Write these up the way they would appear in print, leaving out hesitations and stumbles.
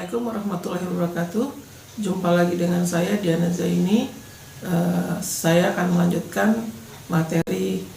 Assalamualaikum warahmatullahi wabarakatuh. Jumpa lagi dengan saya Diana Zaini. Saya akan melanjutkan materi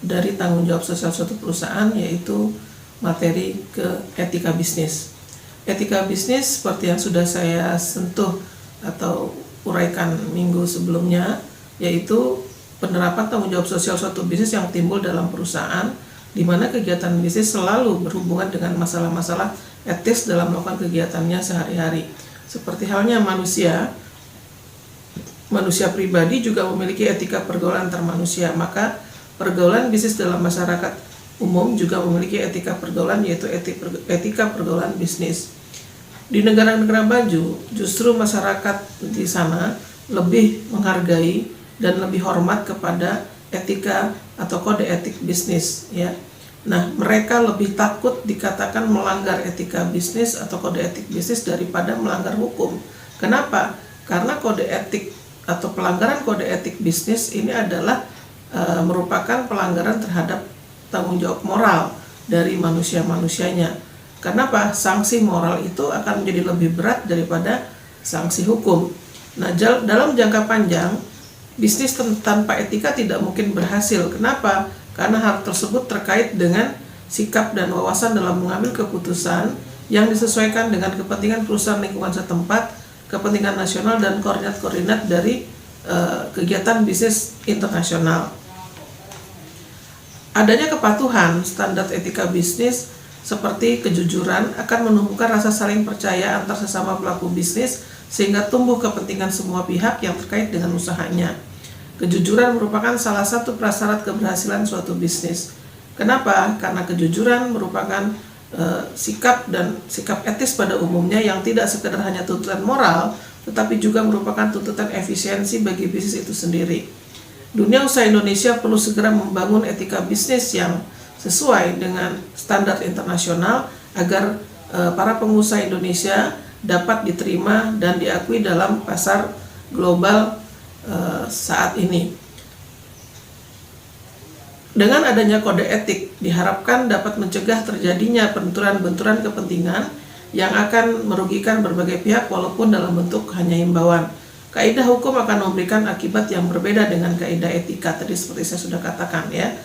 dari tanggung jawab sosial suatu perusahaan, yaitu materi ke etika bisnis. Etika bisnis seperti yang sudah saya sentuh atau uraikan minggu sebelumnya, yaitu penerapan tanggung jawab sosial suatu bisnis yang timbul dalam perusahaan, di mana kegiatan bisnis selalu berhubungan dengan masalah-masalah etis dalam melakukan kegiatannya sehari-hari. Seperti halnya manusia pribadi juga memiliki etika pergaulan antar manusia, maka pergaulan bisnis dalam masyarakat umum juga memiliki etika pergaulan, yaitu etika pergaulan bisnis. Di negara-negara maju, justru masyarakat di sana lebih menghargai dan lebih hormat kepada etika atau kode etik bisnis, ya. Nah, mereka lebih takut dikatakan melanggar etika bisnis atau kode etik bisnis daripada melanggar hukum. Kenapa? Karena kode etik atau pelanggaran kode etik bisnis ini adalah merupakan pelanggaran terhadap tanggung jawab moral dari manusia-manusianya. Kenapa? Sanksi moral itu akan menjadi lebih berat daripada sanksi hukum. Nah, dalam jangka panjang, bisnis tanpa etika tidak mungkin berhasil. Kenapa? Karena hal tersebut terkait dengan sikap dan wawasan dalam mengambil keputusan yang disesuaikan dengan kepentingan perusahaan lingkungan setempat, kepentingan nasional, dan koordinat-koordinat dari kegiatan bisnis internasional. Adanya kepatuhan standar etika bisnis seperti kejujuran akan menumbuhkan rasa saling percaya antar sesama pelaku bisnis, sehingga tumbuh kepentingan semua pihak yang terkait dengan usahanya. Kejujuran merupakan salah satu prasyarat keberhasilan suatu bisnis. Kenapa? Karena kejujuran merupakan sikap etis pada umumnya yang tidak sekedar hanya tuntutan moral, tetapi juga merupakan tuntutan efisiensi bagi bisnis itu sendiri. Dunia usaha Indonesia perlu segera membangun etika bisnis yang sesuai dengan standar internasional agar para pengusaha Indonesia dapat diterima dan diakui dalam pasar global saat ini. Dengan adanya kode etik diharapkan dapat mencegah terjadinya benturan-benturan kepentingan yang akan merugikan berbagai pihak walaupun dalam bentuk hanya himbauan. Kaidah hukum akan memberikan akibat yang berbeda dengan kaidah etika tadi, seperti saya sudah katakan, ya.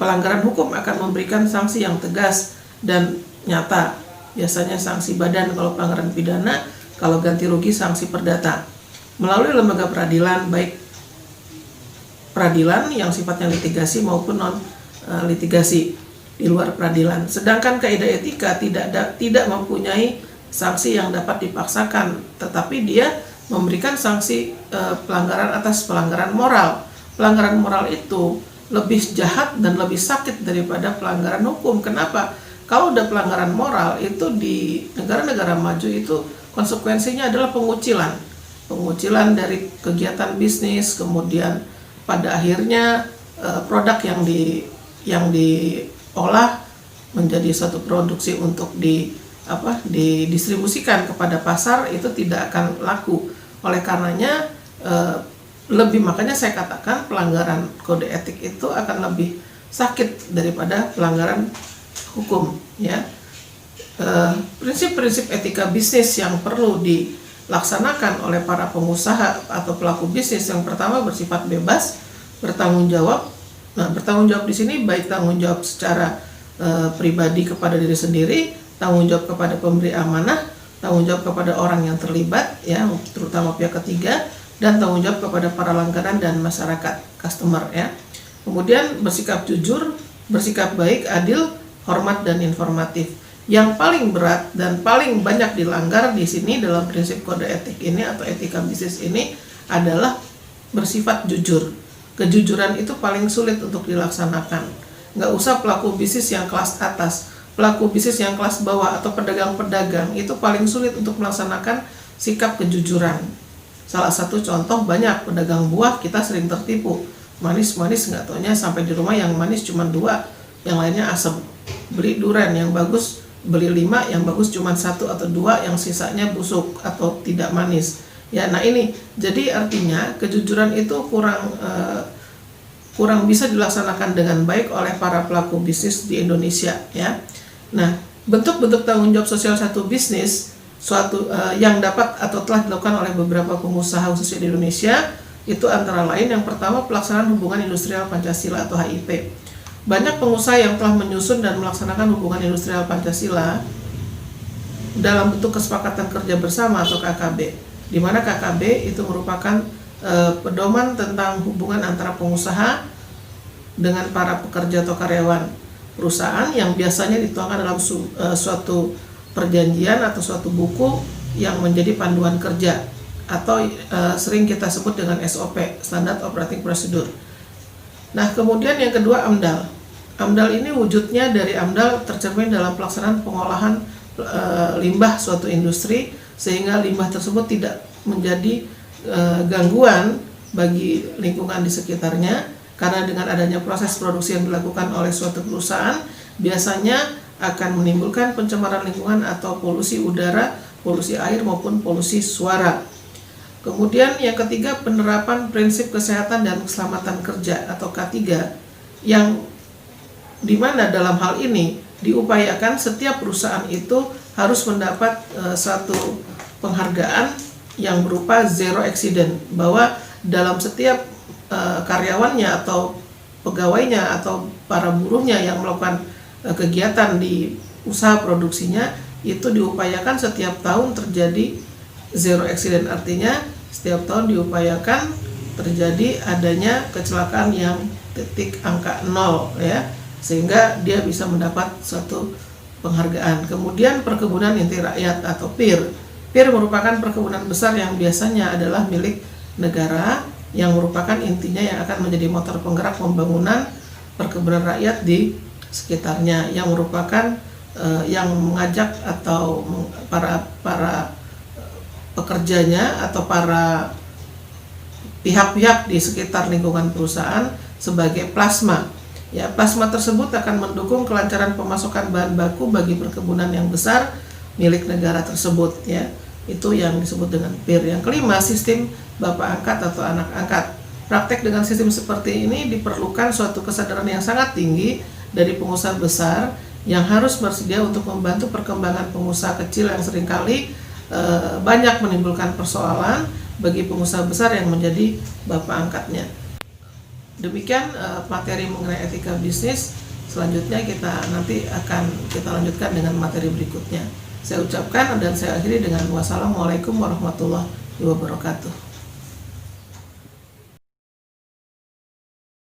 Pelanggaran hukum akan memberikan sanksi yang tegas dan nyata, biasanya sanksi badan kalau pelanggaran pidana, kalau ganti rugi sanksi perdata. Melalui lembaga peradilan, baik peradilan yang sifatnya litigasi maupun non litigasi di luar peradilan. Sedangkan kaidah etika tidak mempunyai sanksi yang dapat dipaksakan, tetapi dia memberikan sanksi pelanggaran atas pelanggaran moral. Pelanggaran moral itu lebih jahat dan lebih sakit daripada pelanggaran hukum. Kenapa? Kalau udah pelanggaran moral itu di negara-negara maju itu konsekuensinya adalah pengucilan dari kegiatan bisnis, kemudian pada akhirnya produk yang diolah menjadi suatu produksi untuk didistribusikan kepada pasar itu tidak akan laku. Oleh karenanya makanya saya katakan pelanggaran kode etik itu akan lebih sakit daripada pelanggaran hukum, ya. Prinsip-prinsip etika bisnis yang perlu dilaksanakan oleh para pengusaha atau pelaku bisnis, yang pertama bersifat bebas, bertanggung jawab. Nah, bertanggung jawab di sini baik tanggung jawab secara pribadi kepada diri sendiri, tanggung jawab kepada pemberi amanah, tanggung jawab kepada orang yang terlibat, ya, terutama pihak ketiga, dan tanggung jawab kepada para langganan dan masyarakat, customer, ya. Kemudian bersikap jujur, bersikap baik, adil, hormat, dan informatif. Yang paling berat dan paling banyak dilanggar di sini dalam prinsip kode etik ini atau etika bisnis ini adalah bersifat jujur. Kejujuran itu paling sulit untuk dilaksanakan. Nggak usah pelaku bisnis yang kelas atas, pelaku bisnis yang kelas bawah atau pedagang-pedagang itu paling sulit untuk melaksanakan sikap kejujuran. Salah satu contoh, banyak pedagang buah kita sering tertipu. Manis-manis nggak taunya sampai di rumah yang manis cuma 2, yang lainnya asam. Beli durian yang bagus, beli 5, yang bagus cuma 1 atau 2, yang sisanya busuk atau tidak manis. Ya, nah ini jadi artinya kejujuran itu kurang bisa dilaksanakan dengan baik oleh para pelaku bisnis di Indonesia, ya. Nah, bentuk-bentuk tanggung jawab sosial satu bisnis yang dapat atau telah dilakukan oleh beberapa pengusaha khususnya di Indonesia itu antara lain yang pertama pelaksanaan hubungan industrial Pancasila atau HIP. Banyak pengusaha yang telah menyusun dan melaksanakan hubungan industrial Pancasila dalam bentuk kesepakatan kerja bersama atau KKB, di mana KKB itu merupakan pedoman tentang hubungan antara pengusaha dengan para pekerja atau karyawan perusahaan yang biasanya dituangkan dalam suatu perjanjian atau suatu buku yang menjadi panduan kerja atau sering kita sebut dengan SOP, Standard Operating Procedure. Nah, kemudian yang kedua AMDAL. AMDAL ini wujudnya dari AMDAL tercermin dalam pelaksanaan pengolahan limbah suatu industri sehingga limbah tersebut tidak menjadi gangguan bagi lingkungan di sekitarnya, karena dengan adanya proses produksi yang dilakukan oleh suatu perusahaan biasanya akan menimbulkan pencemaran lingkungan atau polusi udara, polusi air maupun polusi suara. Kemudian yang ketiga penerapan prinsip kesehatan dan keselamatan kerja atau K3 yang dimana dalam hal ini diupayakan setiap perusahaan itu harus mendapat satu penghargaan yang berupa zero accident, bahwa dalam setiap karyawannya atau pegawainya atau para buruhnya yang melakukan kegiatan di usaha produksinya itu diupayakan setiap tahun terjadi zero accident, artinya setiap tahun diupayakan terjadi adanya kecelakaan yang titik angka 0 ya, sehingga dia bisa mendapat satu penghargaan. Kemudian perkebunan inti rakyat atau PIR. PIR merupakan perkebunan besar yang biasanya adalah milik negara yang merupakan intinya yang akan menjadi motor penggerak pembangunan perkebunan rakyat di sekitarnya, yang merupakan yang mengajak atau para pekerjanya atau para pihak-pihak di sekitar lingkungan perusahaan sebagai plasma. Ya, plasma tersebut akan mendukung kelancaran pemasukan bahan baku bagi perkebunan yang besar milik negara tersebut ya. Itu yang disebut dengan PIR. Yang kelima, sistem bapak angkat atau anak angkat. Praktek dengan sistem seperti ini diperlukan suatu kesadaran yang sangat tinggi dari pengusaha besar yang harus bersedia untuk membantu perkembangan pengusaha kecil yang seringkali banyak menimbulkan persoalan bagi pengusaha besar yang menjadi bapak angkatnya. Demikian materi mengenai etika bisnis. Selanjutnya nanti akan kita lanjutkan dengan materi berikutnya. Saya ucapkan dan saya akhiri dengan wassalamualaikum warahmatullahi wabarakatuh.